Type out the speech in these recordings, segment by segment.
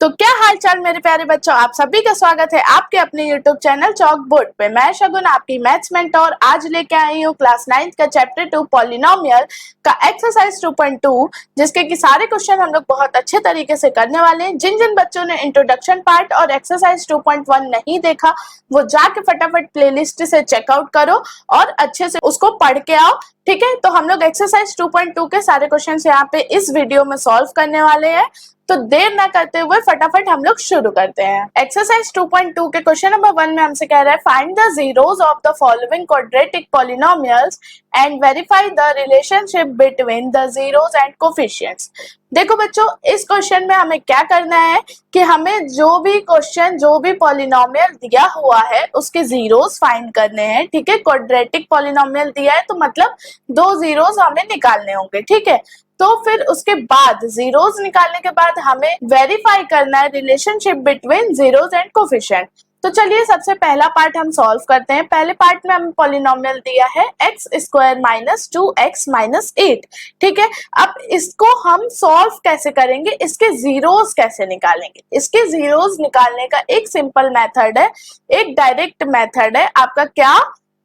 तो क्या हाल चाल मेरे प्यारे बच्चों, आप सभी का स्वागत है आपके अपने YouTube चैनल चॉक बोर्ड पे। मैं शगुन आपकी मैथ्स मेंटोर आज लेके आई हूँ क्लास 9th का चैप्टर 2 पॉलिनोमियल का एक्सरसाइज 2.2, जिसके कि सारे क्वेश्चन हम लोग बहुत अच्छे तरीके से करने वाले हैं। जिन जिन बच्चों ने इंट्रोडक्शन पार्ट और एक्सरसाइज 2.1 नहीं देखा वो जाके फटाफट प्लेलिस्ट से चेकआउट करो और अच्छे से उसको पढ़ के आओ। ठीक है, तो हम लोग एक्सरसाइज 2.2 के सारे क्वेश्चन यहाँ पे इस वीडियो में सॉल्व करने वाले हैं। तो देर ना करते हुए फटाफट हम लोग शुरू करते हैं। एक्सरसाइज 2.2 के क्वेश्चन नंबर 1 में हमसे कह रहा है find the zeros of the following quadratic polynomials and verify the relationship between the zeros and coefficients. देखो बच्चों, इस क्वेश्चन में हमें क्या करना है कि हमें जो भी पॉलिनोमियल दिया हुआ है उसके जीरोस फाइंड करने हैं। ठीक है, क्वाड्रेटिक पॉलिनोमियल दिया है तो मतलब दो जीरोस हमें निकालने होंगे। ठीक है, तो फिर उसके बाद जीरोस निकालने के बाद हमें वेरीफाई करना है relationship between zeros and coefficient. तो चलिए सबसे पहला पार्ट हम सॉल्व करते हैं। पहले पार्ट में हमें पॉलिनोमियल दिया है x square minus 2x minus 8। ठीक है, अब इसको हम सॉल्व कैसे करेंगे, इसके जीरोस कैसे निकालेंगे। इसके जीरोस निकालने का एक सिंपल मेथड है, एक डायरेक्ट मेथड है आपका। क्या?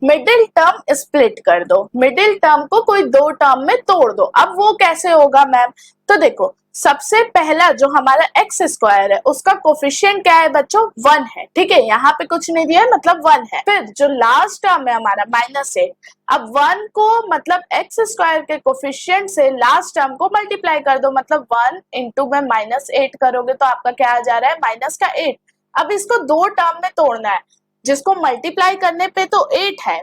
मिडिल टर्म स्प्लिट कर दो, मिडिल टर्म को कोई दो टर्म में तोड़ दो। अब वो कैसे होगा मैम? तो देखो, सबसे पहला जो हमारा एक्स स्क्वायर है उसका कोफिशिएंट क्या है बच्चों? 1 है। ठीक है, यहाँ पे कुछ नहीं दिया है मतलब 1 है। फिर जो लास्ट टर्म है हमारा -8, अब 1 को मतलब एक्स स्क्वायर के कोफिशिएंट से लास्ट टर्म को मल्टीप्लाई कर दो, मतलब 1 इंटू में -8 करोगे तो आपका क्या आ जा रहा है? माइनस का 8। अब इसको दो टर्म में तोड़ना है, जिसको मल्टीप्लाई करने पे तो 8 है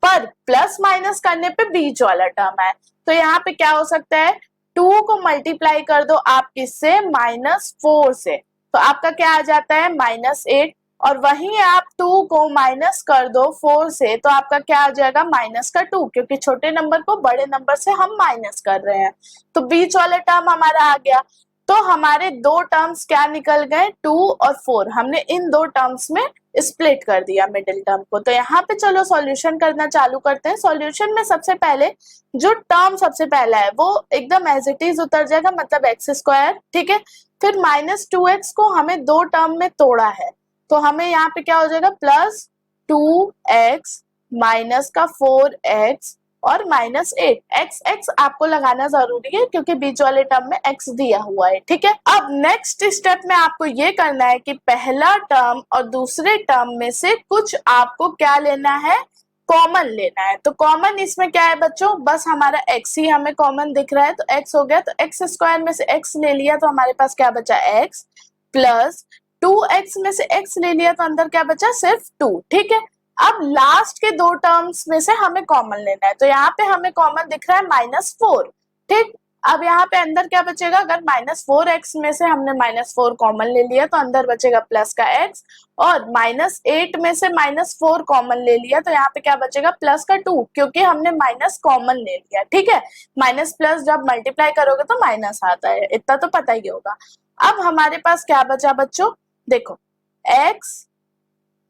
पर प्लस माइनस करने पे बीच वाला टर्म है। तो यहाँ पे क्या हो सकता है? 2 को मल्टीप्लाई कर दो आप किससे? -4 से, तो आपका क्या आ जाता है? -8। और वहीं आप 2 को माइनस कर दो 4 से तो आपका क्या आ जाएगा? -2, क्योंकि छोटे नंबर को बड़े नंबर से हम माइनस कर रहे हैं। तो बीच वाला टर्म हमारा आ गया। तो हमारे दो टर्म्स क्या निकल गए? 2 और 4। हमने इन दो टर्म्स में स्प्लिट कर दिया मिडिल टर्म को। तो यहाँ पे चलो सॉल्यूशन करना चालू करते हैं। सॉल्यूशन में सबसे पहले जो टर्म सबसे पहला है वो एकदम एज इट इज उतर जाएगा, मतलब एक्स स्क्वायर। ठीक है, फिर -2x को हमें दो टर्म में तोड़ा है तो हमें यहाँ पे क्या हो जाएगा? +2x माइनस का 4x और -8। x आपको लगाना जरूरी है क्योंकि बीच वाले टर्म में x दिया हुआ है। ठीक है, अब नेक्स्ट स्टेप में आपको ये करना है कि पहला टर्म और दूसरे टर्म में से कुछ आपको क्या लेना है? कॉमन लेना है। तो कॉमन इसमें क्या है बच्चों? बस हमारा x ही हमें कॉमन दिख रहा है तो x हो गया। तो एक्स स्क्वायर में से x ले लिया तो हमारे पास क्या बचा? x प्लस 2x में से x ले लिया तो अंदर क्या बचा? सिर्फ 2। ठीक है, अब लास्ट के दो टर्म्स में से हमें कॉमन लेना है। तो यहाँ पे हमें कॉमन दिख रहा है -4। ठीक, अब यहाँ पे अंदर क्या बचेगा? अगर -4x में से हमने -4 कॉमन ले लिया तो अंदर बचेगा प्लस का x, और -8 में से -4 कॉमन ले लिया तो यहाँ पे क्या बचेगा? प्लस का 2, क्योंकि हमने माइनस कॉमन ले लिया। ठीक है, माइनस प्लस जब मल्टीप्लाई करोगे तो माइनस आता है, इतना तो पता ही होगा। अब हमारे पास क्या बचा बच्चों? देखो, x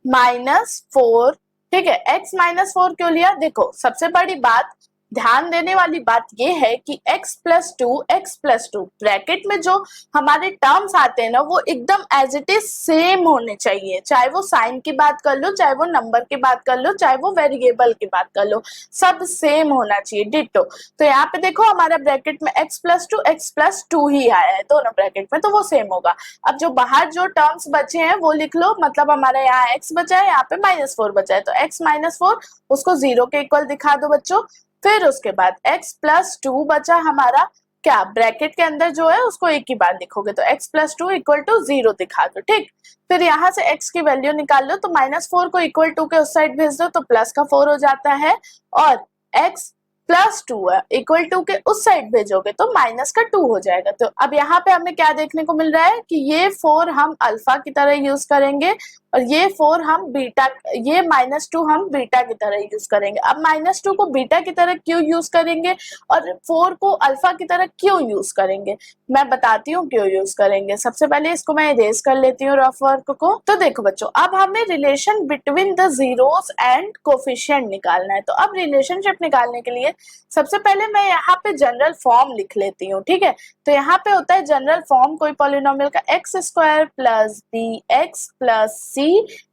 -4। ठीक है, x -4 क्यों लिया? देखो, सबसे बड़ी बात, ध्यान देने वाली बात ये है कि x + 2 ब्रैकेट में जो हमारे टर्म्स आते हैं ना वो एकदम एज इट इज सेम होने चाहिए। चाहे वो साइन की बात कर लो, चाहे वो नंबर की बात कर लो, चाहे वो वेरिएबल की बात कर लो, सब सेम होना चाहिए, डिटो। तो यहाँ पे देखो हमारा ब्रैकेट में x + 2 ही आया है दोनों ब्रैकेट में, तो वो सेम होगा। अब जो बाहर जो टर्म्स बचे हैं वो लिख लो, मतलब हमारा यहाँ x बचा है, यहाँ पे -4 बचा है, तो x -4 उसको 0 के इक्वल दिखा दो बच्चों। फिर उसके बाद x + 2 बचा हमारा, क्या ब्रैकेट के अंदर जो है उसको एक ही बार लिखोगे तो x + 2 = 0 दिखा दो। ठीक, फिर यहाँ से x की वैल्यू निकाल लो तो -4 को =2 के उस साइड भेज दो तो प्लस का 4 हो जाता है, और x + 2 =2 के उस साइड भेजोगे तो माइनस का 2 हो जाएगा। तो अब यहाँ पे हमें क्या देखने को मिल रहा है कि ये 4 हम अल्फा की तरह यूज करेंगे और ये 4 हम बीटा, ये -2 हम बीटा की तरह यूज करेंगे। अब -2 को बीटा की तरह क्यों यूज करेंगे और 4 को अल्फा की तरह क्यों यूज करेंगे, मैं बताती हूँ क्यों यूज करेंगे। सबसे पहले इसको मैं इरेज कर लेती हूँ रफ वर्क को। तो देखो बच्चों, अब हमें relation between the zeros and coefficient निकालना है। तो अब रिलेशनशिप निकालने के लिए सबसे पहले मैं यहाँ पे जनरल फॉर्म लिख लेती हूँ, ठीक है। तो यहाँ पे होता है जनरल फॉर्म कोई पॉलिनोमियल का x square plus b x plus c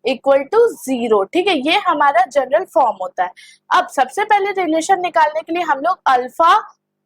equal to 0, ठीक है। ये हमारा जनरल फॉर्म होता है। अब सबसे पहले रिलेशन निकालने के लिए हम लोग अल्फा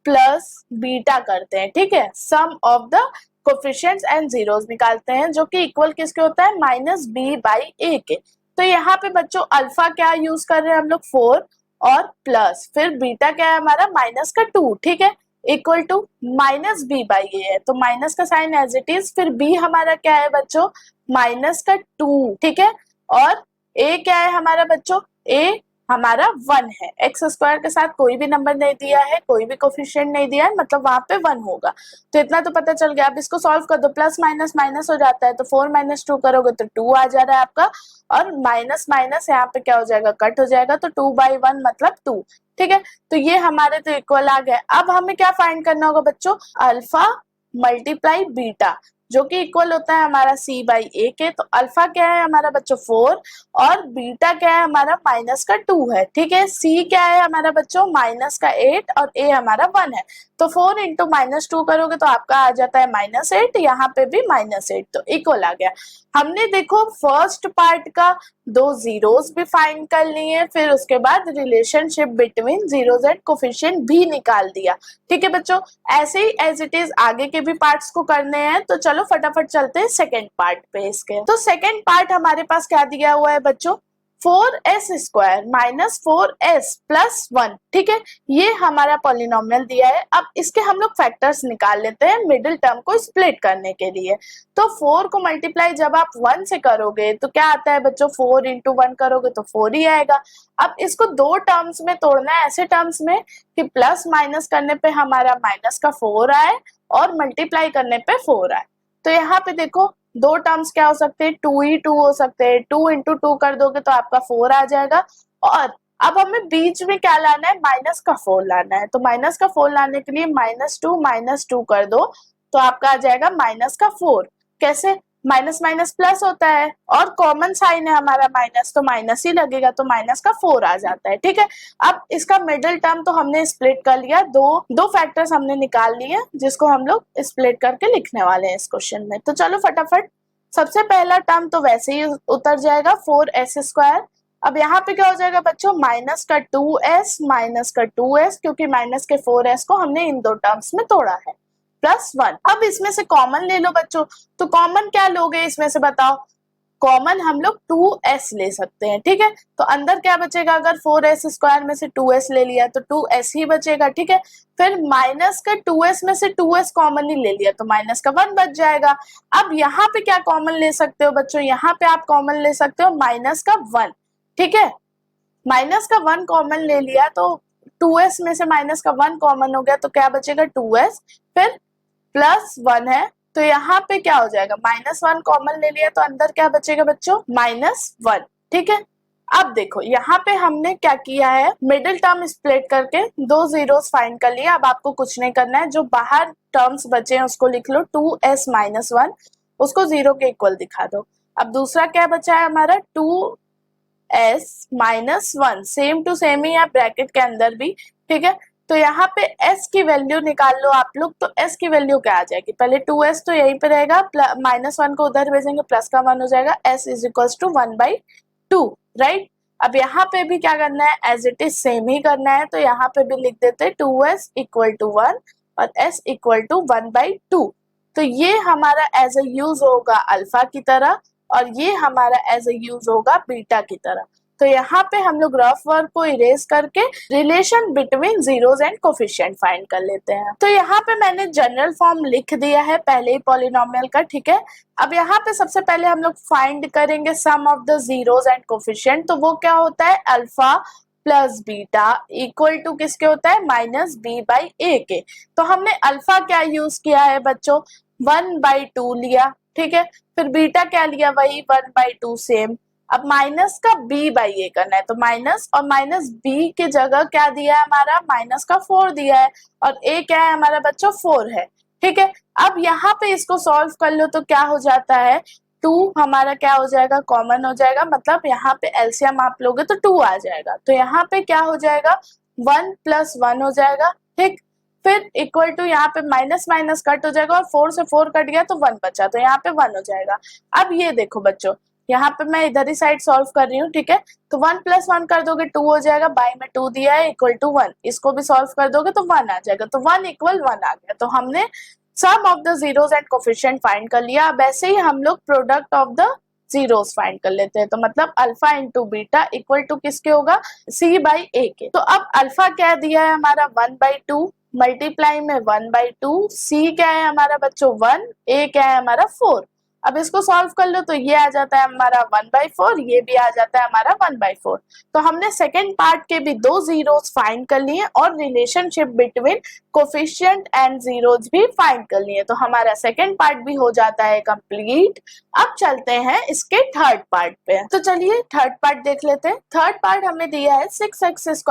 प्लस बीटा करते हैं, ठीक है। Sum of the coefficients and zeros निकालते हैं, जो कि इक्वल किसके होता है, माइनस बी बाई ए के। तो यहाँ पे बच्चों अल्फा क्या यूज कर रहे हैं हम लोग, 4 और प्लस फिर बीटा क्या है हमारा माइनस का 2, ठीक है, equal to minus B by A है, तो माइनस का साइन एज इट इज, फिर बी हमारा क्या है बच्चों, माइनस का 2, ठीक है, और ए क्या है हमारा बच्चों, ए हमारा 1 है। एक्स स्क्वायर के साथ कोई भी नंबर नहीं दिया है, कोई भी कोफिशिएंट नहीं दिया है, मतलब वहां पे 1 होगा। तो इतना तो पता चल गया। अब इसको सॉल्व कर दो, प्लस माइनस माइनस हो जाता है, तो 4 माइनस 2 करोगे तो 2 आ जा रहा है आपका, और माइनस माइनस यहाँ पे क्या हो जाएगा, कट हो जाएगा, तो 2/1 मतलब 2, ठीक है। तो ये हमारे तो इक्वल आ गया। अब हमें क्या फाइंड करना होगा बच्चों, अल्फा मल्टीप्लाई बीटा, जो कि इक्वल होता है हमारा c बाई ए के। तो अल्फा क्या है हमारा बच्चों 4 और बीटा क्या है हमारा माइनस का 2 है, ठीक है। c क्या है हमारा बच्चों माइनस का 8 और a हमारा 1 है। तो 4 इंटू माइनस 2 करोगे तो आपका आ जाता है -8, यहाँ पे भी -8, तो इक्वल आ गया। हमने देखो फर्स्ट पार्ट का 2 जीरोस भी फाइंड कर लिए, फिर उसके बाद relationship between zeros and coefficient भी निकाल दिया, ठीक है बच्चों। ऐसे ही एज इट इज आगे के भी पार्ट्स को करने हैं, तो चलो फटाफट चलते हैं सेकेंड पार्ट पे इसके। तो सेकेंड पार्ट हमारे पास क्या दिया हुआ है बच्चों, 4s square minus 4s plus 1, ठीक है, ये हमारा पॉलिनोमियल दिया है। अब इसके हम लोग फैक्टर्स निकाल लेते हैं मिडिल टर्म को स्प्लिट करने के लिए। तो 4 को मल्टीप्लाई जब आप 1 से करोगे तो क्या आता है बच्चों, 4 इंटू 1 करोगे तो 4 ही आएगा। अब इसको दो टर्म्स में तोड़ना है, ऐसे टर्म्स में कि प्लस माइनस करने पे हमारा माइनस का 4 आए और मल्टीप्लाई करने पे 4 आए। तो यहाँ पे देखो दो टर्म्स क्या हो सकते हैं, 2 ही 2 हो सकते हैं, 2 इंटू 2 कर दोगे तो आपका 4 आ जाएगा। और अब हमें बीच में क्या लाना है, माइनस का 4 लाना है। तो माइनस का 4 लाने के लिए -2 कर दो तो आपका आ जाएगा माइनस का 4। कैसे, माइनस माइनस प्लस होता है और कॉमन साइन है हमारा माइनस, तो माइनस ही लगेगा, तो माइनस का 4 आ जाता है, ठीक है। अब इसका मिडिल टर्म तो हमने स्प्लिट कर लिया, दो फैक्टर्स हमने निकाल लिए जिसको हम लोग स्प्लिट करके लिखने वाले हैं इस क्वेश्चन में। तो चलो फटाफट, सबसे पहला टर्म तो वैसे ही उतर जाएगा 4s स्क्वायर। अब यहाँ पे क्या हो जाएगा बच्चों, माइनस का 2s माइनस का 2s, क्योंकि माइनस के 4s को हमने इन दो टर्म्स में तोड़ा है, प्लस 1। अब इसमें से कॉमन ले लो बच्चों, तो कॉमन क्या लोगे इसमें से बताओ, कॉमन हम लोग 2s ले सकते हैं, ठीक है। तो अंदर क्या बचेगा, अगर 4s स्क्वायर में से 2s ले लिया तो 2s ही बचेगा, ठीक है। फिर माइनस का 2s में से 2s कॉमन ही ले लिया तो माइनस का 1 बच जाएगा। अब यहाँ पे क्या कॉमन ले सकते हो बच्चों, यहाँ पे आप कॉमन ले सकते हो माइनस का 1, ठीक है। माइनस का 1 कॉमन ले लिया तो 2s में से माइनस का 1 कॉमन हो गया, तो क्या बचेगा 2s, फिर प्लस 1 है, तो यहाँ पे क्या हो जाएगा, -1 कॉमन ले लिया तो अंदर क्या बचेगा बच्चों, -1, ठीक है। अब देखो यहाँ पे हमने क्या किया है, मिडिल टर्म स्प्लिट करके दो जीरोस फाइंड कर लिया। अब आपको कुछ नहीं करना है, जो बाहर टर्म्स बचे हैं उसको लिख लो, 2s माइनस 1, उसको 0 के इक्वल दिखा दो। अब दूसरा क्या बचा है हमारा, 2s minus 1, same to same ही है ब्रैकेट के अंदर भी, ठीक है। तो यहाँ पे s की वैल्यू निकाल लो आप लोग, तो s की वैल्यू क्या आ जाएगी, पहले 2s तो यहीं पे रहेगा, -1 को उधर भेजेंगे, प्लस का 1 हो जाएगा, s is equals to 1/2, right. अब यहाँ पे भी क्या करना है, एज इट इज सेम ही करना है, तो यहाँ पे भी लिख देते 2s इक्वल टू 1 और s इक्वल टू 1/2। तो ये हमारा एज ए यूज होगा अल्फा की तरह और ये हमारा एज ए यूज होगा बीटा की तरह। तो यहाँ पे हम लोग रफ वर्क को इरेज करके relation between zeros and coefficient find कर लेते हैं। तो यहाँ पे मैंने जनरल फॉर्म लिख दिया है पहले ही पॉलिनोमियल का, ठीक है। अब यहाँ पे सबसे पहले हम लोग फाइंड करेंगे sum of the zeros and coefficient. तो वो क्या होता है, alpha plus beta equal to किसके होता है, -b/a के। तो हमने अल्फा क्या यूज किया है बच्चों, 1/2 लिया, ठीक है। फिर बीटा क्या लिया, वही 1/2 सेम। अब माइनस का b/a करना है, तो माइनस और माइनस b के जगह क्या दिया है हमारा, माइनस का 4 दिया है और a क्या है हमारा बच्चों 4 है, ठीक है। अब यहाँ पे इसको सॉल्व कर लो तो क्या हो जाता है, 2 हमारा क्या हो जाएगा, कॉमन हो जाएगा, मतलब यहाँ पे एलसीएम आप लोगे तो 2 आ जाएगा। तो यहाँ पे क्या हो जाएगा, 1 प्लस 1 हो जाएगा, ठीक। फिर इक्वल टू यहाँ पे माइनस माइनस कट हो जाएगा और 4 से 4 कट गया तो 1 बचा, तो यहाँ पे 1 हो जाएगा। अब ये देखो बच्चों, यहाँ पे मैं इधर ही साइड सॉल्व कर रही हूँ, ठीक है। तो 1 प्लस 1 कर दोगे 2 हो जाएगा, बाई में 2 दिया है इक्वल टू 1, इसको भी सॉल्व कर दोगे तो 1 आ जाएगा, तो 1 इक्वल 1 आ गया। तो हमने sum of the zeros and coefficient find कर लिया। अब ऐसे ही हम लोग product of the zeros find कर लेते हैं। तो मतलब alpha into beta equal to किसके होगा, सी बाई ए के। तो अब अल्फा क्या दिया है हमारा 1/2, मल्टीप्लाई में 1/2, सी क्या है हमारा बच्चों 1, ए क्या है हमारा 4। अब इसको सॉल्व कर लो तो ये आ जाता है हमारा 1/4, ये भी आ जाता है हमारा 1/4। तो हमने सेकेंड पार्ट के भी दो जीरोस फाइंड कर लिए और relationship between coefficient and zeros भी फाइंड कर लिए। तो हमारा सेकेंड पार्ट भी हो जाता है कंप्लीट। अब चलते हैं इसके थर्ड पार्ट पे। तो चलिए थर्ड पार्ट देख लेते हैं। थर्ड पार्ट हमें दिया है 6x² -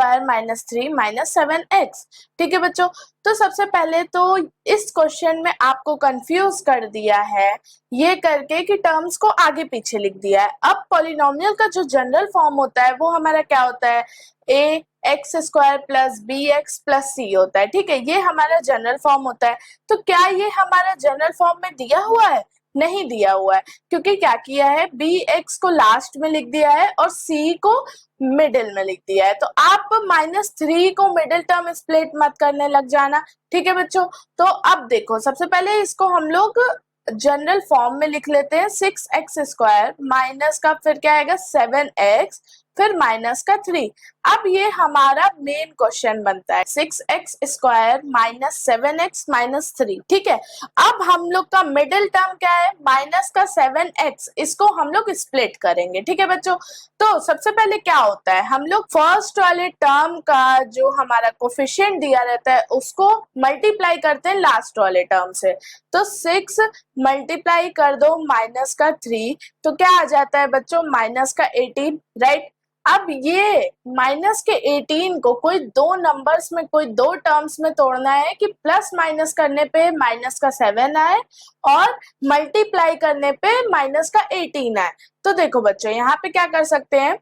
3 - 7x। ठीक है बच्चों, तो सबसे पहले तो इस क्वेश्चन में आपको कंफ्यूज कर दिया है ये करके कि टर्म्स को आगे पीछे लिख दिया है। अब पॉलिनोमियल का जो जनरल फॉर्म होता है वो हमारा क्या होता है, ax² + bx + c होता है, ठीक है। ये हमारा जनरल फॉर्म होता है। तो क्या ये हमारा जनरल फॉर्म में दिया हुआ है, नहीं दिया हुआ है, क्योंकि क्या किया है, bx को लास्ट में लिख दिया है और c को मिडिल में लिख दिया है। तो आप -3 को मिडिल टर्म स्प्लिट मत करने लग जाना, ठीक है बच्चों। तो अब देखो, सबसे पहले इसको हम लोग जनरल फॉर्म में लिख लेते हैं। 6x² माइनस का फिर क्या आएगा 7x, फिर माइनस का 3। अब ये हमारा मेन क्वेश्चन बनता है 6x² - 7x - 3, ठीक है। अब हम लोग का मिडिल टर्म क्या है, माइनस का 7x, इसको हम लोग स्प्लिट करेंगे, ठीक है बच्चों। तो सबसे पहले क्या होता है, हम लोग फर्स्ट वाले टर्म का जो हमारा कोफिशिएंट दिया रहता है उसको मल्टीप्लाई करते हैं लास्ट वाले टर्म से। तो 6 मल्टीप्लाई कर दो माइनस का 3, तो क्या आ जाता है बच्चों, माइनस का 18, राइट। अब ये माइनस के 18 को कोई दो नंबर्स में, कोई दो टर्म्स में तोड़ना है कि प्लस माइनस करने पे माइनस का 7 आए और मल्टीप्लाई करने पे माइनस का 18 आए। तो देखो बच्चों, यहाँ पे क्या कर सकते हैं,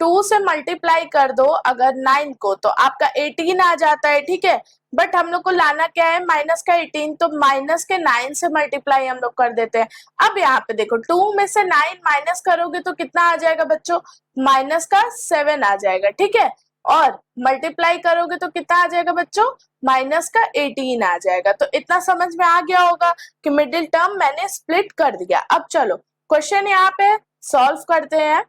2 से मल्टीप्लाई कर दो अगर 9 को तो आपका 18 आ जाता है, ठीक है। बट हम लोग को लाना क्या है, माइनस का 18, तो माइनस के 9 से मल्टीप्लाई हम लोग कर देते हैं। अब यहाँ पे देखो 2 में से 9 माइनस करोगे तो कितना आ जाएगा बच्चों, माइनस का 7 आ जाएगा, ठीक है। और मल्टीप्लाई करोगे तो कितना आ जाएगा बच्चों, माइनस का 18 आ जाएगा। तो इतना समझ में आ गया होगा कि मिडिल टर्म मैंने स्प्लिट कर दिया। अब चलो क्वेश्चन यहाँ पे सॉल्व करते हैं।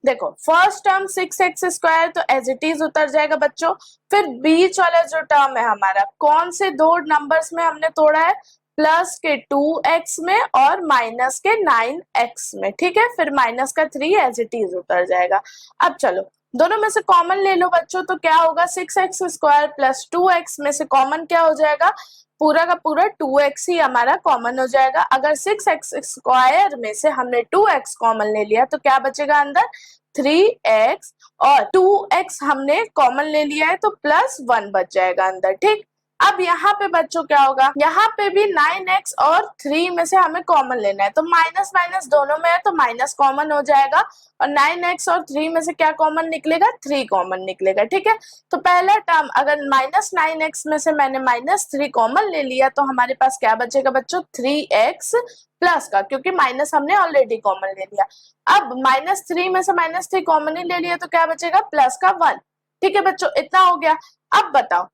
देखो फर्स्ट टर्म 6x² तो एज इट इज उतर जाएगा बच्चों। फिर बीच वाला जो टर्म है हमारा, कौन से दो नंबर्स में हमने तोड़ा है, प्लस के 2x में और माइनस के 9x में, ठीक है। फिर माइनस का 3 एज इट इज उतर जाएगा। अब चलो दोनों में से कॉमन ले लो बच्चों, तो क्या होगा, 6x² + 2x में से कॉमन क्या हो जाएगा, पूरा का पूरा 2x ही हमारा कॉमन हो जाएगा। अगर 6x² में से हमने 2x कॉमन ले लिया तो क्या बचेगा अंदर, 3x, और 2x हमने कॉमन ले लिया है तो +1 बच जाएगा अंदर, ठीक। अब यहाँ पे बच्चों क्या होगा, यहाँ पे भी 9x और 3 में से हमें कॉमन लेना है, तो माइनस माइनस दोनों में है तो माइनस कॉमन हो जाएगा और 9x और 3 में से क्या कॉमन निकलेगा, 3 कॉमन निकलेगा, ठीक है। तो पहला टर्म अगर -9x में से मैंने -3 कॉमन ले लिया तो हमारे पास क्या बचेगा बच्चों, 3x प्लस का, क्योंकि माइनस हमने ऑलरेडी कॉमन ले लिया। अब -3 में से -3 कॉमन ही ले लिया तो क्या बचेगा, प्लस का 1, ठीक है बच्चों। इतना हो गया। अब बताओ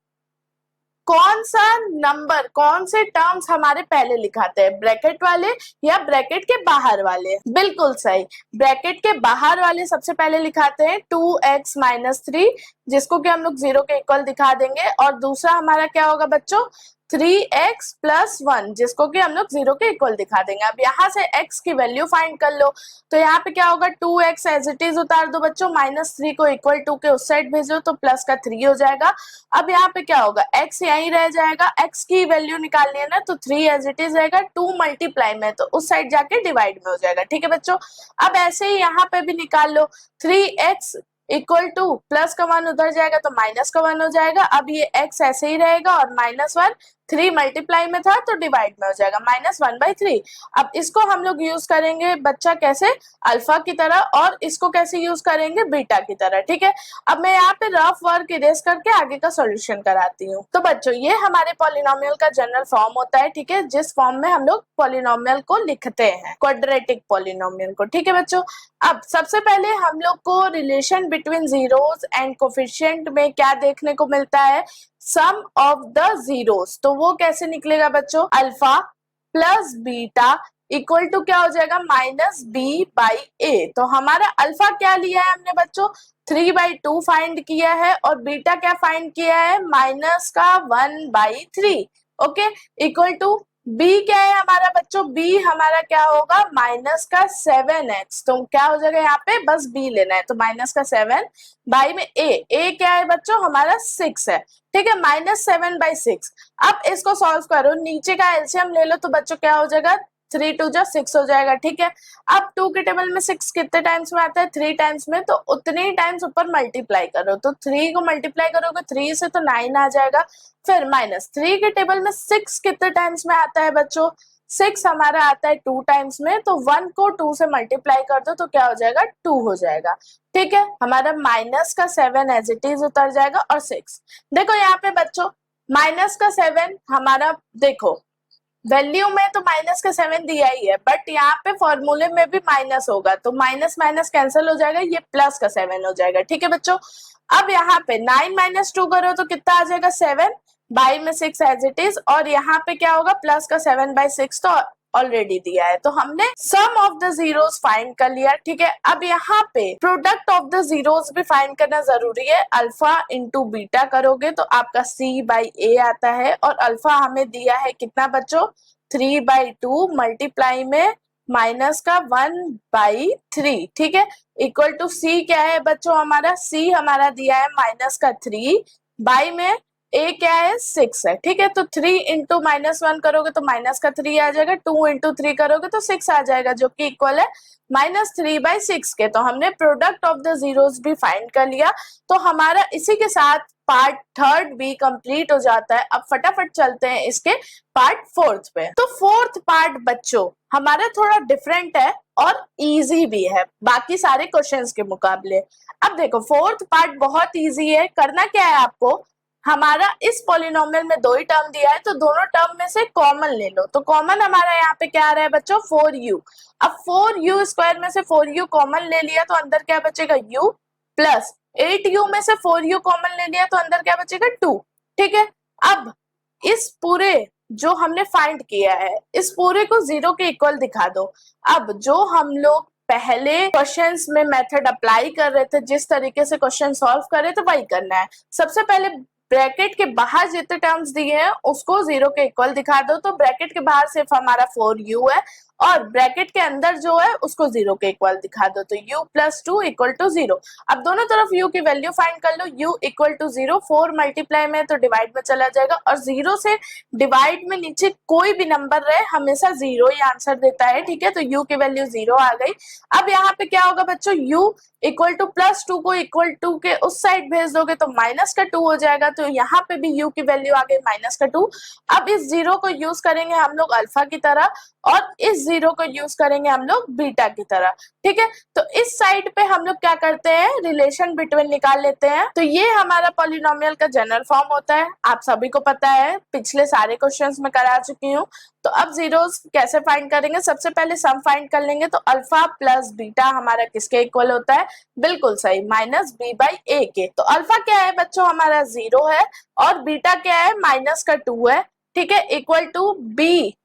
कौन सा नंबर, कौन से टर्म्स हमारे पहले लिखाते हैं, ब्रैकेट वाले या ब्रैकेट के बाहर वाले। बिल्कुल सही, ब्रैकेट के बाहर वाले सबसे पहले लिखाते हैं 2x - 3, जिसको कि हम लोग 0 के इक्वल दिखा देंगे। और दूसरा हमारा क्या होगा बच्चों, 3x + 1, जिसको कि हम लोग 0 के इक्वल दिखा देंगे। अब यहाँ से x की वैल्यू फाइंड कर लो, तो यहाँ पे क्या होगा, 2x एज इट इज उतार दो बच्चों, -3 को इक्वल टू के उस साइड भेजो तो प्लस का 3 हो जाएगा। अब यहाँ पे क्या होगा, x यहीं रह जाएगा, x की वैल्यू निकालनी है ना, तो 3 एज इट इज रहेगा, 2 मल्टीप्लाई में तो उस साइड जाके डिवाइड में हो जाएगा, ठीक है बच्चों। अब ऐसे ही यहाँ पे भी निकाल लो, 3x इक्वल टू प्लस का 1 उधर जाएगा तो माइनस का 1 हो जाएगा। अब ये x ऐसे ही रहेगा और -1 3 मल्टीप्लाई में था तो डिवाइड में हो जाएगा -1/3। अब इसको हम लोग यूज करेंगे बच्चा कैसे, अल्फा की तरह, और इसको कैसे यूज करेंगे, बीटा की तरह। ठीक है, अब मैं यहाँ पे रफ वर्क इरेज करके आगे का सॉल्यूशन कराती हूँ। तो बच्चों ये हमारे पॉलिनोमियल का जनरल फॉर्म होता है, ठीक है, जिस फॉर्म में हम लोग पॉलिनोमियल को लिखते हैं, क्वाड्रेटिक पॉलिनोमियल को। ठीक है बच्चों, अब सबसे पहले हम लोग को relation between zeros and coefficient में क्या देखने को मिलता है, सम ऑफ द जीरोस। तो वो कैसे निकलेगा बच्चों, alpha plus beta equal to क्या हो जाएगा, -b/a। तो हमारा अल्फा क्या लिया है हमने बच्चों, 3/2 फाइंड किया है, और बीटा क्या फाइंड किया है, -1/3। ओके, इक्वल टू बी क्या है हमारा बच्चों, बी हमारा क्या होगा, -7x। तो क्या हो जाएगा यहाँ पे, बस बी लेना है, तो -7 बाई में ए क्या है बच्चों, हमारा 6 है। ठीक है, -7/6। अब इसको सॉल्व करो, नीचे का एलसीएम ले लो, तो बच्चों क्या हो जाएगा, 3 2 जा 6 हो जाएगा। ठीक है, अब 2 के टेबल में 6 कितने टाइम्स में आता है, 3 टाइम्स में, तो उतने ही टाइम्स ऊपर मल्टीप्लाई करो, तो 3 को मल्टीप्लाई करोगे 3 से तो 9 आ जाएगा। फिर -3 के टेबल में 6 कितने टाइम्स में आता है बच्चों, 6 हमारा आता है 2 टाइम्स में, तो 1 को 2 से मल्टीप्लाई कर दो तो क्या हो जाएगा, 2 हो जाएगा। ठीक है, हमारा -7 एज इट इज उतर जाएगा, और 6 देखो यहाँ पे बच्चों, -7 हमारा देखो वैल्यू में तो -7 दिया ही है, बट यहाँ पे फॉर्मूले में भी माइनस होगा, तो माइनस माइनस कैंसिल हो जाएगा, ये +7 हो जाएगा। ठीक है बच्चों, अब यहाँ पे 9 - 2 करो तो कितना आ जाएगा, 7 बाई में 6 एज इट इज, और यहाँ पे क्या होगा, +7/6 तो ऑलरेडी दिया है, तो हमने sum of the zeros find कर लिया। ठीक है, अब यहाँ पे प्रोडक्ट ऑफ द जीरोस भी फाइंड करना जरूरी है। अल्फा इंटू बीटा करोगे तो आपका c/a आता है, और अल्फा हमें दिया है कितना बच्चों, 3/2 मल्टीप्लाई में -1/3। ठीक है, इक्वल टू c क्या है बच्चों, हमारा c हमारा दिया है -3 बाई में a क्या है, 6 है। ठीक है, तो 3 इंटू -1 करोगे तो -3 आ जाएगा, 2 इंटू 3 करोगे तो 6 आ जाएगा, जो कि इक्वल है -3/6 के। तो हमने प्रोडक्ट ऑफ द जीरोस भी फाइंड कर लिया। तो हमारा इसी के साथ पार्ट 3 भी कंप्लीट हो जाता है। अब फटाफट चलते हैं इसके पार्ट 4 पे। तो 4th पार्ट बच्चों हमारा थोड़ा डिफरेंट है और इजी भी है बाकी सारे क्वेश्चंस के मुकाबले। अब देखो 4th पार्ट बहुत इजी है। करना क्या है आपको, हमारा इस पॉलिनोमियल में 2 ही टर्म दिया है, तो दोनों टर्म में से कॉमन ले लो। तो कॉमन हमारा यहाँ पे क्या आ रहा है बच्चों, 4u। अब 4u² में से 4u कॉमन ले लिया तो अंदर क्या बचेगा, u प्लस 8u में से 4u कॉमन ले लिया तो अंदर क्या बचेगा, 2। ठीक है, अब इस पूरे जो हमने फाइंड किया है इस पूरे को 0 के इक्वल दिखा दो। अब जो हम लोग पहले क्वेश्चंस में मेथड अप्लाई कर रहे थे, जिस तरीके से क्वेश्चन सॉल्व कर रहे थे वही करना है। सबसे पहले ब्रैकेट के बाहर जितने टर्म्स दिए हैं उसको 0 के इक्वल दिखा दो। तो ब्रैकेट के बाहर सिर्फ हमारा 4u है और ब्रैकेट के अंदर जो है उसको 0 के इक्वल दिखा दो। तो u + 2 = 0। अब दोनों तरफ u की वैल्यू फाइंड कर लो। u = 0, 4 मल्टीप्लाई में तो डिवाइड में चला जाएगा, और 0 से डिवाइड में नीचे कोई भी नंबर रहे हमेशा 0 ही आंसर देता है। ठीक है, तो u की वैल्यू 0 आ गई। अब यहाँ पे क्या होगा बच्चों, u = +2 को =2 के उस साइड भेज दोगे तो -2 हो जाएगा। तो यहाँ पे भी u की वैल्यू आ गई -2। अब इस 0 को यूज करेंगे हम लोग अल्फा की तरह, और इस 0 को यूज करेंगे हम लोग बीटा की तरह। ठीक है, तो इस साइड पे हम लोग क्या करते हैं, रिलेशन बिटवीन निकाल लेते हैं। तो ये हमारा पॉलिनोमियल का जनरल फॉर्म होता है, आप सभी को पता है, पिछले सारे क्वेश्चंस में करा चुकी हूँ। तो अब जीरोस कैसे फाइंड करेंगे, सबसे पहले सम फाइंड कर लेंगे। तो अल्फा प्लस बीटा हमारा किसके इक्वल होता है, बिल्कुल सही, -b/a के। तो अल्फा क्या है बच्चों, हमारा 0 है, और बीटा क्या है, -2 है। ठीक है, इक्वल टू बी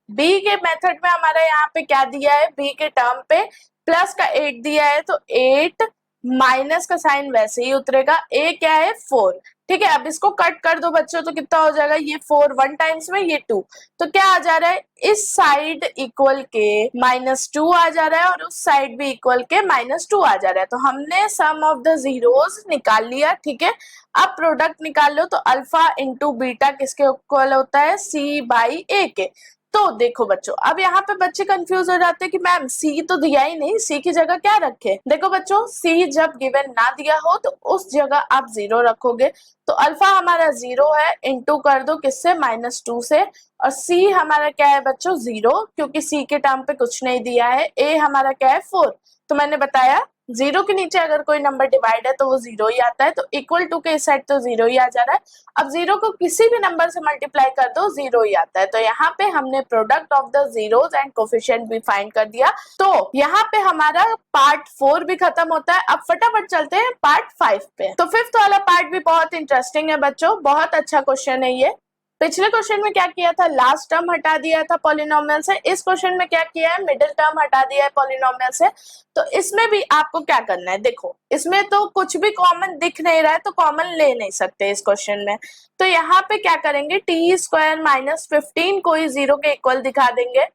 के मेथड में हमारा यहाँ पे क्या दिया है, बी के टर्म पे प्लस का 8 दिया है, तो 8 माइनस का साइन वैसे ही उतरेगा। ए क्या है, 4। ठीक है, अब इसको कट कर दो बच्चों तो कितना हो जाएगा, ये 4 1 टाइम्स में, ये 2, तो क्या आ जा रहा है, इस साइड इक्वल के -2 आ जा रहा है, और उस साइड भी इक्वल के -2 आ जा रहा है। तो हमने सम ऑफ द जीरोस निकाल लिया। ठीक है, अब प्रोडक्ट निकाल लो। तो अल्फा इंटू बीटा किसके इक्वल होता है, c/a के। तो देखो बच्चों, अब यहाँ पे बच्चे कंफ्यूज हो जाते हैं कि मैम सी तो दिया ही नहीं, सी की जगह क्या रखे। देखो बच्चों, सी जब गिवन ना दिया हो तो उस जगह आप 0 रखोगे। तो अल्फा हमारा 0 है, इंटू कर दो किससे, -2 से। और सी हमारा क्या है बच्चों, 0, क्योंकि सी के टर्म पे कुछ नहीं दिया है। ए हमारा क्या है, 4। तो मैंने बताया 0 के नीचे अगर कोई नंबर डिवाइड है तो वो 0 ही आता है, तो इक्वल टू के इस साइड तो 0 ही आ जा रहा है। अब 0 को किसी भी नंबर से मल्टीप्लाई कर दो, 0 ही आता है। तो यहाँ पे हमने product of the zeros and coefficient भी फाइंड कर दिया। तो यहाँ पे हमारा पार्ट 4 भी खत्म होता है। अब फटाफट चलते हैं पार्ट 5 पे। तो 5th वाला पार्ट भी बहुत इंटरेस्टिंग है बच्चों, बहुत अच्छा क्वेश्चन है ये। पिछले क्वेश्चन में क्या किया था, लास्ट टर्म हटा दिया था पॉलिनोमियल से। इस क्वेश्चन में क्या किया है, मिडिल टर्म हटा दिया है पॉलिनोमियल से। तो इसमें भी आपको क्या करना है, देखो इसमें तो कुछ भी कॉमन दिख नहीं रहा है, तो कॉमन ले नहीं सकते इस क्वेश्चन में। तो यहाँ पे क्या करेंगे, टी स्क्वायर माइनस 15 को ही 0 के इक्वल दिखा देंगे।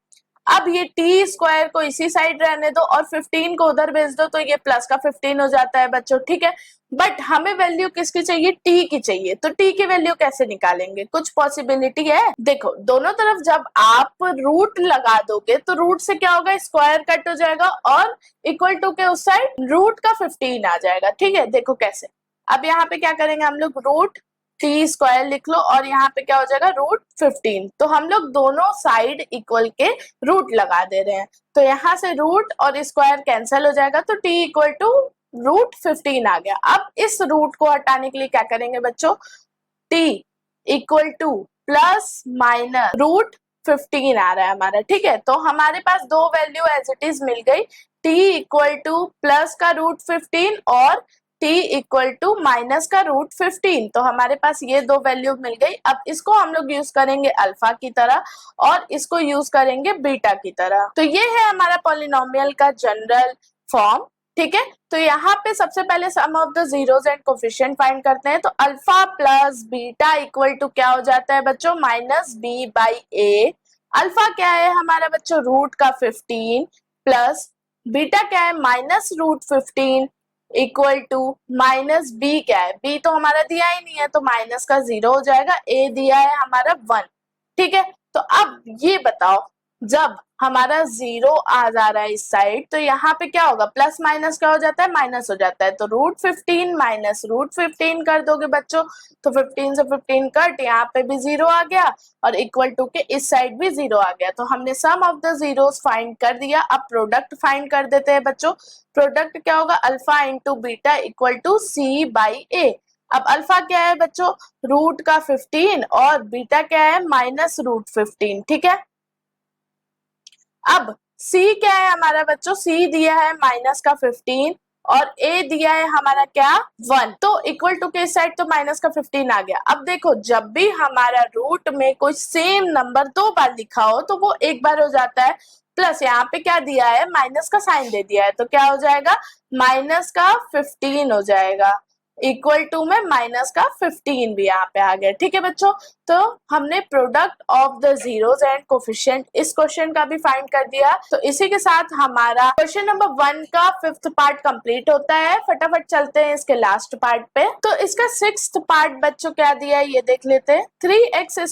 अब ये टी स्क्वायर को इसी साइड रहने दो और 15 को उधर भेज दो, तो ये प्लस का 15 हो जाता है बच्चों, ठीक है। बट हमें वैल्यू किसकी चाहिए, टी की चाहिए। तो टी की वैल्यू कैसे निकालेंगे, कुछ पॉसिबिलिटी है। देखो दोनों तरफ जब आप रूट लगा दोगे तो रूट से क्या होगा, स्क्वायर कट हो जाएगा और इक्वल टू के उस साइड रूट का 15 आ जाएगा, ठीक है। देखो कैसे, अब यहाँ पे क्या करेंगे हम लोग, रूट टी स्क्वायर लिख लो और यहाँ पे क्या हो जाएगा, √15। तो हम लोग दोनों साइड इक्वल के रूट लगा दे रहे हैं। तो यहाँ से रूट और स्क्वायर कैंसिल हो जाएगा, तो टी इक्वल टू √15 आ गया। अब इस रूट को हटाने के लिए क्या करेंगे बच्चों, T equal two plus minus √15 आ रहा है हमारा, ठीक है। तो हमारे पास दो वैल्यू एज इट इज मिल गई, टी इक्वल टू प्लस का √15 और t इक्वल टू माइनस का √15। तो हमारे पास ये दो वैल्यू मिल गई। अब इसको हम लोग यूज करेंगे अल्फा की तरह और इसको यूज करेंगे बीटा की तरह। तो ये है हमारा पॉलिनोमियल का जनरल फॉर्म, ठीक है। तो यहाँ पे सबसे पहले sum of the zeros and coefficient find करते हैं। तो alpha plus beta equal to क्या हो जाता है बच्चों, -b/a। अल्फा क्या है हमारा बच्चों, रूट का 15 प्लस बीटा क्या है, -√15 इक्वल टू माइनस बी क्या है, बी तो हमारा दिया ही नहीं है तो माइनस का 0 हो जाएगा, ए दिया है हमारा 1, ठीक है। तो अब ये बताओ, जब हमारा 0 आ जा रहा है इस साइड तो यहाँ पे क्या होगा, प्लस माइनस क्या हो जाता है, माइनस हो जाता है। तो √15 माइनस √15 कर दोगे बच्चों, तो 15 से 15 कट, यहाँ पे भी 0 आ गया और इक्वल टू के इस साइड भी 0 आ गया। तो हमने sum of the zeros find कर दिया। अब प्रोडक्ट फाइंड कर देते हैं बच्चों। प्रोडक्ट क्या होगा, alpha into beta equal to c/a। अब अल्फा क्या है बच्चों, रूट का 15 और बीटा क्या है, -√15, ठीक है। अब c क्या है हमारा बच्चों, c दिया है माइनस का 15 और a दिया है हमारा क्या, 1। तो इक्वल टू के साइड तो माइनस का 15 आ गया। अब देखो, जब भी हमारा रूट में कोई सेम नंबर दो बार लिखा हो तो वो एक बार हो जाता है। प्लस यहाँ पे क्या दिया है, माइनस का साइन दे दिया है, तो क्या हो जाएगा, माइनस का 15 हो जाएगा, इक्वल टू में माइनस का 15 भी यहाँ पे आ गया, ठीक है बच्चों। तो हमने product of the zeros and coefficient इस क्वेश्चन का भी फाइंड कर दिया। तो इसी के साथ हमारा क्वेश्चन नंबर 1 का 5th पार्ट कंप्लीट होता है। फटाफट चलते हैं इसके लास्ट पार्ट पे। तो इसका 6th पार्ट बच्चों क्या दिया है ये देख लेते हैं, 3x²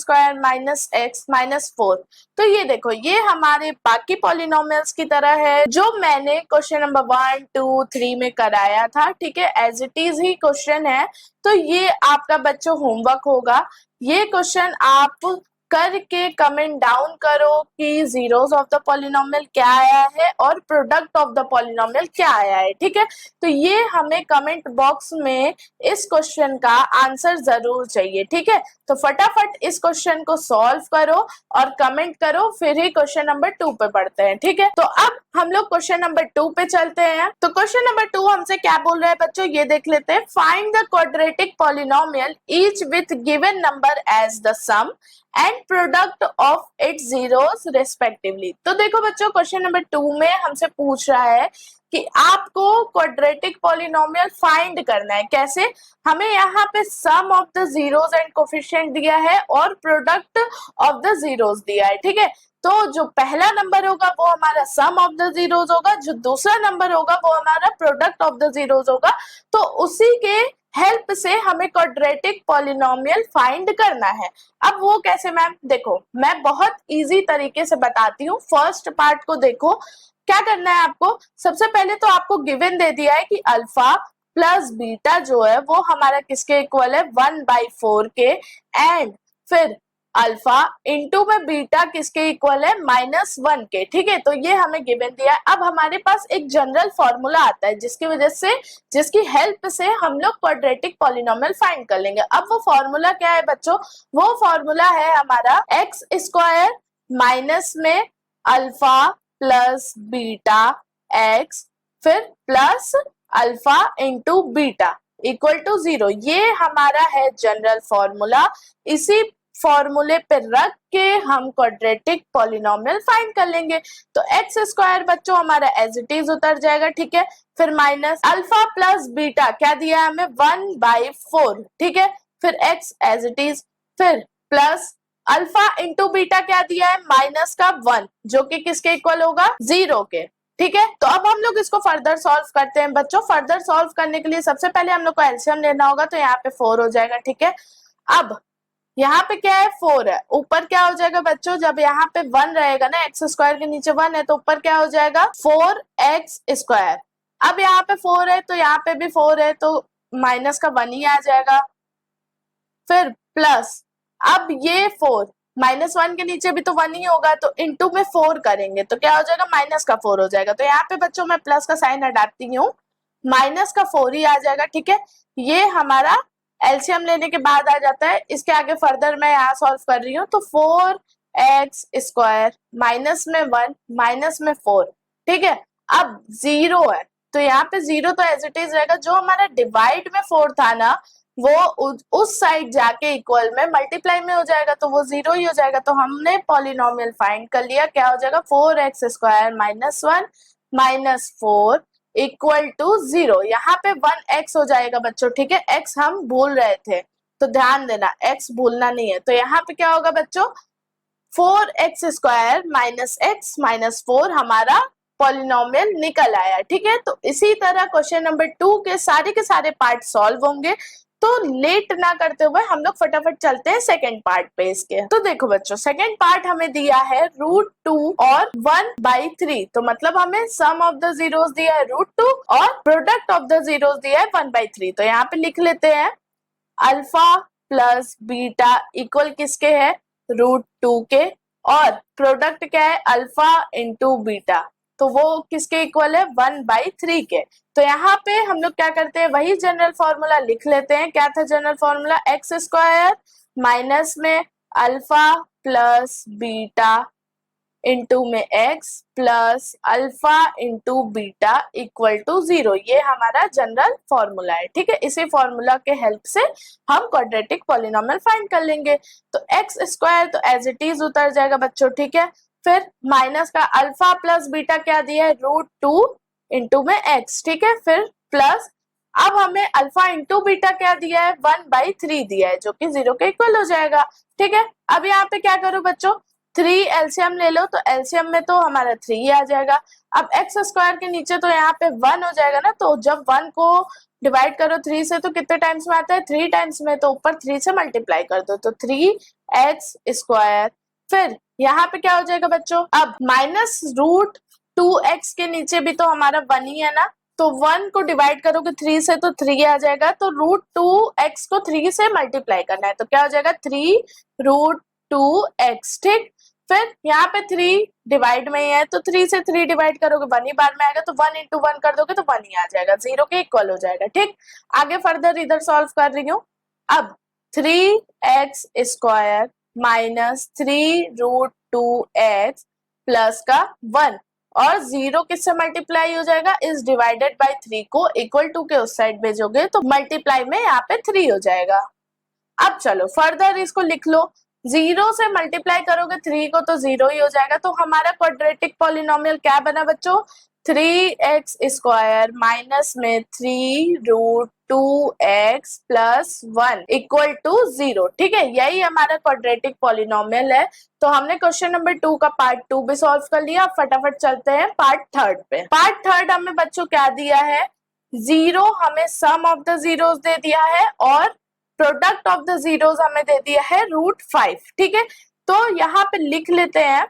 - x - 4। तो ये देखो, ये हमारे बाकी पॉलिनोमियल्स की तरह है जो मैंने क्वेश्चन नंबर 1, 2, 3 में कराया था, ठीक है। एज इट इज ही क्वेश्चन है। तो ये आपका बच्चों होमवर्क होगा, ये क्वेश्चन आप करके कमेंट डाउन करो कि जीरोस ऑफ द पॉलिनोमियल क्या आया है और प्रोडक्ट ऑफ द पॉलिनोमियल क्या आया है, ठीक है। तो ये हमें कमेंट बॉक्स में इस क्वेश्चन का आंसर जरूर चाहिए, ठीक है। तो फटाफट इस क्वेश्चन को सॉल्व करो और कमेंट करो, फिर ही क्वेश्चन नंबर 2 पे पढ़ते हैं, ठीक है। तो अब हम लोग क्वेश्चन नंबर 2 पे चलते हैं। तो क्वेश्चन नंबर 2 हमसे क्या बोल रहा है बच्चों, ये देख लेते हैं। Find the quadratic polynomial each with given number as the sum and product of its zeros respectively. तो देखो बच्चों, क्वेश्चन नंबर 2 में हमसे पूछ रहा है कि आपको क्वाड्रेटिक पॉलिनोमियल फाइंड करना है। कैसे, हमें यहाँ पे sum of the zeros and coefficient दिया है और प्रोडक्ट ऑफ द जीरोस दिया है, ठीक है। तो जो पहला नंबर होगा वो हमारा सम ऑफ द जीरोस होगा, जो दूसरा नंबर होगा वो हमारा प्रोडक्ट ऑफ द जीरोस होगा। तो उसी के हेल्प से हमें क्वाड्रेटिक पॉलिनोमियल फाइंड करना है। अब वो कैसे मैम, देखो मैं बहुत इजी तरीके से बताती हूँ। फर्स्ट पार्ट को देखो, क्या करना है आपको, सबसे पहले तो आपको गिवन दे दिया है कि अल्फा प्लस बीटा जो है वो हमारा किसके इक्वल है, 1/4 के, एंड फिर अल्फा इंटू में बीटा किसके इक्वल है, -1 के। ठीक है, तो ये हमें गिवन दिया है। अब हमारे पास एक जनरल फॉर्मूला आता है जिसकी वजह से, जिसकी हेल्प से हम लोग क्वाड्रेटिक पॉलिनोमियल फाइंड कर लेंगे। अब वो फॉर्मूला क्या है बच्चों, वो फॉर्मूला है हमारा एक्स स्क्वायर माइनस में अल्फा प्लस बीटा एक्स फिर plus alpha into beta equal to 0। ये हमारा है जनरल फॉर्मूला। इसी फॉर्मूले पे रख के हम क्वाड्रेटिक पॉलिनोमियल फाइंड कर लेंगे। तो एक्स स्क्वायर बच्चों हमारा एज इट इज उतर जाएगा, ठीक है, फिर माइनस अल्फा प्लस बीटा क्या दिया है हमें, 1/4, ठीक है, फिर एक्स एज इट इज, फिर प्लस अल्फा इंटू बीटा क्या दिया है, माइनस का 1, जो कि किसके इक्वल होगा, 0 के। ठीक है, तो अब हम लोग इसको फर्दर सॉल्व करते हैं बच्चों। फर्दर सॉल्व करने के लिए सबसे पहले हम लोग को एलसीएम लेना होगा, तो यहाँ पे 4 हो जाएगा। ठीक है, अब यहाँ पे क्या है, 4 है, ऊपर क्या हो जाएगा बच्चों, जब यहाँ पे 1 रहेगा ना, एक्स स्क्वायर के नीचे 1 है, तो ऊपर क्या हो जाएगा, 4x स्क्वायर। अब यहाँ पे 4 है तो यहाँ पे भी 4 है, तो माइनस का 1 ही आ जाएगा, फिर प्लस, अब ये 4 -1 के नीचे भी तो 1 ही होगा, तो इंटू में 4 करेंगे तो क्या हो जाएगा, माइनस का 4 हो जाएगा। तो यहाँ पे बच्चों मैं प्लस का साइन हटाती हूँ, माइनस का 4 ही आ जाएगा। ठीक है, ये हमारा एलसीएम लेने के बाद आ जाता है। इसके आगे फर्दर मैं यहाँ सॉल्व कर रही हूँ, तो 4x स्क्वायर माइनस में 1 माइनस में 4, ठीक है, अब 0 है तो यहाँ पे 0 तो एज इट इज रहेगा। जो हमारा डिवाइड में 4 था ना, वो उस साइड जाके इक्वल में मल्टीप्लाई में हो जाएगा, तो वो 0 ही हो जाएगा। तो हमने पॉलिनोमियल फाइंड कर लिया, क्या हो जाएगा, 4x square minus 1 minus 4 equal to 0। यहाँ पे 1x हो जाएगा बच्चों, ठीक है, x हम भूल रहे थे तो ध्यान देना, x भूलना नहीं है। तो यहाँ पे क्या होगा बच्चों, 4x square minus x minus 4 हमारा पॉलिनोमियल निकल आया। ठीक है, तो इसी तरह क्वेश्चन नंबर 2 के सारे पार्ट सॉल्व होंगे। तो लेट ना करते हुए हम लोग फटाफट चलते हैं सेकंड पार्ट पे इसके। तो देखो बच्चों, सेकंड पार्ट हमें दिया है √2 और 1/3। तो मतलब हमें सम ऑफ द जीरोस दिया है √2 और प्रोडक्ट ऑफ द जीरोस दिया है 1/3। तो यहाँ पे लिख लेते हैं अल्फा प्लस बीटा इक्वल किसके है, √2 के, और प्रोडक्ट क्या है, अल्फा इंटू बीटा, तो वो किसके इक्वल है, 1/3 के। तो यहाँ पे हम लोग क्या करते हैं, वही जनरल फॉर्मूला लिख लेते हैं। क्या था general formula, x square minus में अल्फा प्लस बीटा इंटू में x plus alpha into beta equal to 0। ये हमारा जनरल फॉर्मूला है। ठीक है, इसी फॉर्मूला के हेल्प से हम क्वाड्रेटिक पॉलिनोमियल फाइंड कर लेंगे। तो एक्स स्क्वायर तो एज इट इज उतर जाएगा बच्चों, ठीक है, फिर माइनस का अल्फा प्लस बीटा क्या दिया है, √2 इंटू में एक्स, ठीक है, फिर प्लस, अब हमें अल्फा इंटू बीटा क्या दिया है, 1/3 दिया है, जो कि 0 के इक्वल हो जाएगा। ठीक है, अब यहाँ पे क्या करो बच्चों, 3 एलसीएम ले लो, तो एलसीएम में तो हमारा 3 आ जाएगा। अब एक्स स्क्वायर के नीचे तो यहाँ पे 1 हो जाएगा ना, तो जब 1 को डिवाइड करो 3 से तो कितने टाइम्स में आता है, 3 टाइम्स में, तो ऊपर 3 से मल्टीप्लाई कर दो, तो 3x स्क्वायर, फिर यहाँ पे क्या हो जाएगा बच्चों, अब माइनस √2x के नीचे भी तो हमारा 1 ही है ना, तो 1 को डिवाइड करोगे 3 से तो 3 आ जाएगा, तो √2x को 3 से मल्टीप्लाई करना है, तो क्या हो जाएगा 3√2x। ठीक, फिर यहाँ पे 3 डिवाइड में ही है, तो 3 से 3 डिवाइड करोगे 1 ही बार में आएगा, तो 1 इंटू 1 कर दोगे तो 1 ही आ जाएगा, 0 के इक्वल हो जाएगा। ठीक, आगे फर्दर इधर सॉल्व कर रही हूँ। अब 3x square minus 3√2x plus का 1 और 0 किससे मल्टीप्लाई हो जाएगा, इस डिवाइडेड बाय 3 को इक्वल टू के उस साइड भेजोगे तो मल्टीप्लाई में यहाँ पे 3 हो जाएगा। अब चलो फर्दर इसको लिख लो, 0 से मल्टीप्लाई करोगे 3 को तो 0 ही हो जाएगा। तो हमारा क्वाड्रेटिक पॉलिनोमियल क्या बना बच्चों, 3x स्क्वायर माइनस में 3√2x प्लस 1 इक्वल टू 0। ठीक है, यही हमारा क्वाड्रेटिक पॉलिनोमियल है। तो हमने क्वेश्चन नंबर 2 का पार्ट 2 भी सॉल्व कर लिया। अब फटाफट चलते हैं पार्ट 3 पे। पार्ट 3 हमें बच्चों क्या दिया है, जीरो हमें सम ऑफ द जीरोस दे दिया है और प्रोडक्ट ऑफ द जीरोस हमें दे दिया है √5। ठीक है, तो यहाँ पे लिख लेते हैं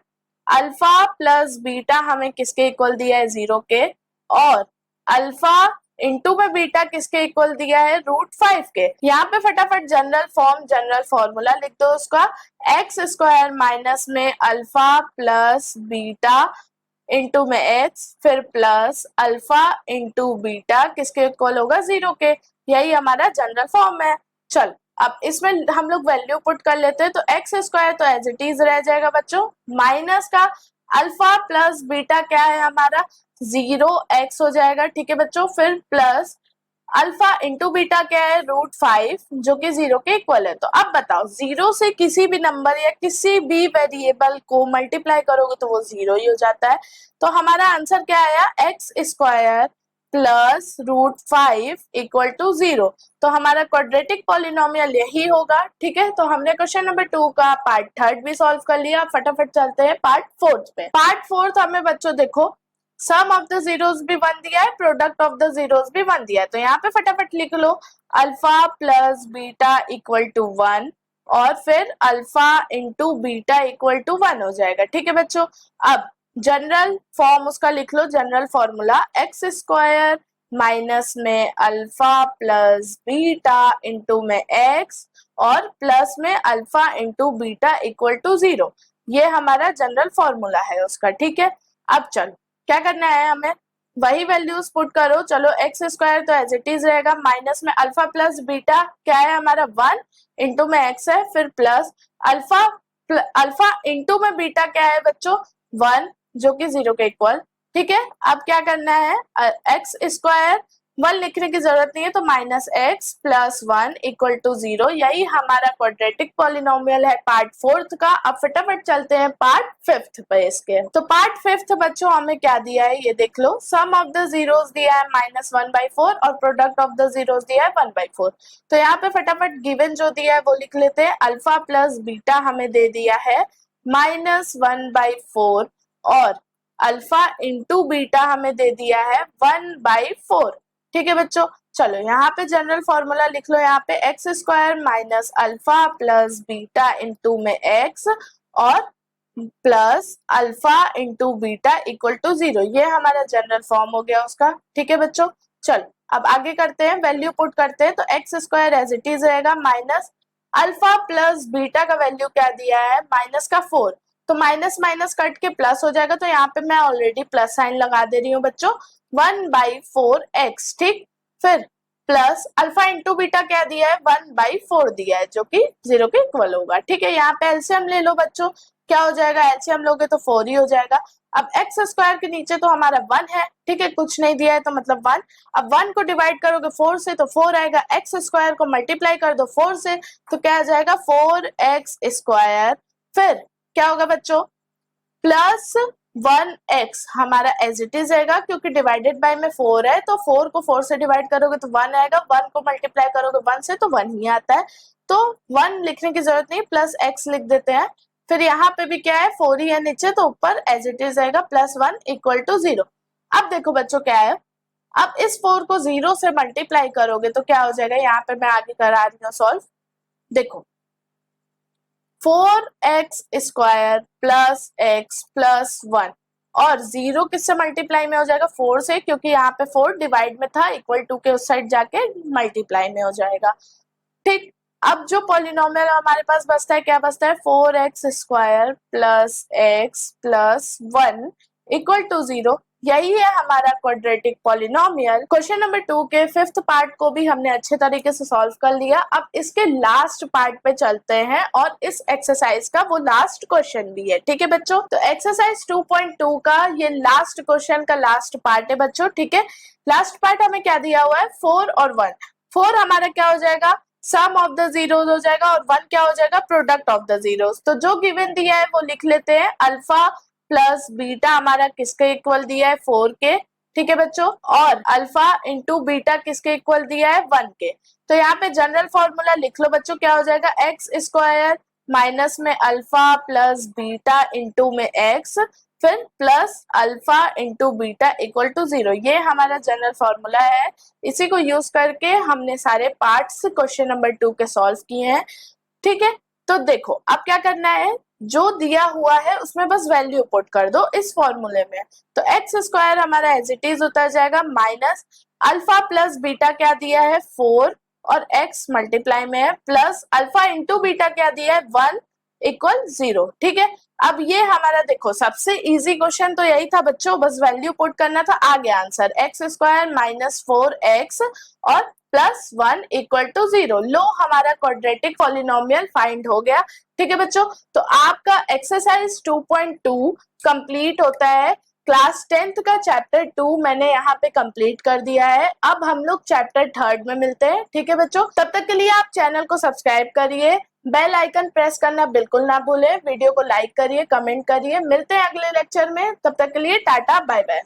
अल्फा प्लस बीटा हमें किसके इक्वल दिया है, 0 के, और अल्फा इंटू में बीटा किसके इक्वल दिया है, √5 के। यहाँ पे फटाफट जनरल फॉर्मूला लिख दो उसका, एक्स स्क्वायर माइनस में अल्फा प्लस बीटा इंटू में एक्स, फिर प्लस अल्फा इंटू बीटा किसके इक्वल होगा, 0 के। यही हमारा जनरल फॉर्म है। चल अब इसमें हम लोग वैल्यू पुट कर लेते हैं, तो एक्स स्क्वायर तो एज इट इज रह जाएगा बच्चों, माइनस का अल्फा प्लस बीटा क्या है हमारा, 0x हो जाएगा। ठीक है बच्चों, फिर प्लस अल्फा इंटू बीटा क्या है, √5 जो कि 0 के इक्वल है। तो अब बताओ, 0 से किसी भी नंबर या किसी भी वेरिएबल को मल्टीप्लाई करोगे तो वो 0 ही हो जाता है। तो हमारा आंसर क्या आया, x square plus √5 equal to 0। तो हमारा क्वाड्रेटिक पॉलिनोमियल यही होगा। ठीक है, तो हमने क्वेश्चन नंबर 2 का पार्ट 3 भी सॉल्व कर लिया। फटाफट चलते हैं पार्ट 4 पे। पार्ट 4 हमें बच्चों देखो सम ऑफ द जीरोस भी 1 दिया है, प्रोडक्ट ऑफ द जीरोस भी 1 दिया है। तो यहाँ पे फटाफट लिख लो alpha plus beta equal to 1 और फिर alpha into beta equal to 1 हो जाएगा। ठीक है बच्चों, अब जनरल फॉर्म उसका लिख लो, general formula x square minus में अल्फा प्लस बीटा इंटू में एक्स और प्लस में alpha into beta equal to 0। ये हमारा जनरल फॉर्मूला है उसका। ठीक है, अब चलो क्या करना है, हमें वही वैल्यूज पुट करो। चलो एक्स स्क्वायर तो एज इट इज रहेगा, माइनस में अल्फा प्लस बीटा क्या है हमारा 1 इंटू में एक्स है, फिर प्लस अल्फा इंटू में बीटा क्या है बच्चों 1 जो कि 0 के इक्वल। ठीक है, अब क्या करना है, एक्स स्क्वायर 1 लिखने की जरूरत नहीं है, तो minus x plus 1 equal to 0। यही हमारा क्वाड्रेटिक पॉलिनोमियल है पार्ट 4 का। अब फटाफट चलते हैं पार्ट 5 पे इसके। तो पार्ट 5 बच्चों हमें क्या दिया है ये देख लो, सम ऑफ द जीरोस दिया है -1/4 और प्रोडक्ट ऑफ द जीरोस दिया है 1/4। तो यहाँ पे फटाफट गिवन जो दिया है वो लिख लेते हैं, अल्फा प्लस बीटा हमें दे दिया है -1/4 और अल्फा इंटू बीटा हमें दे दिया है 1/4। ठीक है बच्चों, चलो यहाँ पे जनरल फॉर्मूला लिख लो, यहाँ पे x square minus alpha plus beta into में एक्स और plus alpha into beta equal to 0। ये हमारा जनरल फॉर्म हो गया उसका। ठीक है बच्चों, चलो अब आगे करते हैं, वैल्यू पुट करते हैं। तो x square as it is रहेगा, माइनस अल्फा प्लस बीटा का वैल्यू क्या दिया है, -4। तो माइनस माइनस कट के प्लस हो जाएगा, तो यहाँ पे मैं ऑलरेडी प्लस साइन लगा दे रही हूँ बच्चों, 1/4x। ठीक, फिर प्लस अल्फा इंटू बीटा क्या दिया है, 1/4 दिया है जो कि 0 के इक्वल होगा। ठीक है, यहाँ पे एलसीएम ले लो बच्चों, क्या हो जाएगा, एलसीएम लोगे तो 4 ही हो जाएगा। अब एक्स स्क्वायर के नीचे तो हमारा 1 है, ठीक है, कुछ नहीं दिया है तो मतलब 1। अब 1 को डिवाइड करोगे 4 से तो 4 आएगा, एक्स स्क्वायर को मल्टीप्लाई कर दो 4 से तो क्या आ जाएगा, 4x स्क्वायर। फिर क्या होगा बच्चों, प्लस 1x हमारा एज इट इज रहेगा, क्योंकि डिवाइडेड बाय में 4 है तो 4 को 4 से डिवाइड करोगे तो 1 आएगा, 1 को मल्टीप्लाई करोगे 1 से तो 1 ही आता है, तो 1 लिखने की जरूरत नहीं, प्लस x लिख देते हैं। फिर यहाँ पे भी क्या है, 4 ही है नीचे, तो ऊपर एज इट इज रहेगा +1 इक्वल टू 0। अब देखो बच्चों क्या है, अब इस 4 को 0 से मल्टीप्लाई करोगे तो क्या हो जाएगा, यहाँ पे मैं आगे करा रही हूँ सॉल्व। देखो 4x square plus x plus 1 और 0 किससे मल्टीप्लाई में हो जाएगा, 4 से, क्योंकि यहाँ पे 4 डिवाइड में था, इक्वल टू के उस साइड जाके मल्टीप्लाई में हो जाएगा। ठीक, अब जो पॉलिनोमियल हमारे पास बचता है, क्या बचता है, 4x square plus x plus 1 equal to 0। यही है हमारा क्वाड्रेटिक पॉलिनोमियल। क्वेश्चन नंबर 2 के 5th पार्ट को भी हमने अच्छे तरीके से सॉल्व कर लिया। अब इसके लास्ट पार्ट पे चलते हैं और इस एक्सरसाइज का वो लास्ट क्वेश्चन भी है। ठीक है बच्चों, तो एक्सरसाइज 2.2 का ये लास्ट क्वेश्चन का लास्ट पार्ट है बच्चों। ठीक है, लास्ट पार्ट हमें क्या दिया हुआ है, 4 और 1। 4 हमारा क्या हो जाएगा, सम ऑफ द जीरोस हो जाएगा और 1 क्या हो जाएगा, प्रोडक्ट ऑफ द जीरोस। तो जो गिवन दिया है वो लिख लेते हैं, अल्फा प्लस बीटा हमारा किसके इक्वल दिया है, 4 के। ठीक है बच्चों, और अल्फा इंटू बीटा किसके इक्वल दिया है, 1 के। तो यहाँ पे जनरल फॉर्मूला लिख लो बच्चों, क्या हो जाएगा, एक्स स्क्वायर माइनस में अल्फा प्लस बीटा इंटू में एक्स फिर plus alpha into beta equal to 0, ये हमारा जनरल फॉर्मूला है। इसी को यूज करके हमने सारे पार्ट्स क्वेश्चन नंबर 2 के सॉल्व किए हैं। ठीक है, तो देखो अब क्या करना है, जो दिया हुआ है उसमें बस वैल्यू पुट कर दो इस फॉर्मूले में। तो एक्स स्क्वायर हमारा एज इट इज उतर जाएगा, माइनस अल्फा प्लस बीटा क्या दिया है 4 और x मल्टीप्लाई में है, प्लस अल्फा इंटू बीटा क्या दिया है 1 इक्वल 0। ठीक है, अब ये हमारा देखो सबसे इजी क्वेश्चन तो यही था बच्चों, बस वैल्यू पुट करना था, आ गया answer x square minus 4x और प्लस 1 इक्वल टू 0। लो हमारा क्वाड्रेटिक पॉलिनोमियल फाइंड हो गया। ठीक है बच्चों, तो आपका एक्सरसाइज 2.2 कंप्लीट होता है। क्लास 10th का चैप्टर 2 मैंने यहाँ पे कंप्लीट कर दिया है। अब हम लोग चैप्टर 3 में मिलते हैं। ठीक है बच्चों, तब तक के लिए आप चैनल को सब्सक्राइब करिए, बेल आइकन प्रेस करना बिल्कुल ना भूलें, वीडियो को लाइक करिए, कमेंट करिए। मिलते हैं अगले लेक्चर में, तब तक के लिए टाटा बाय बाय।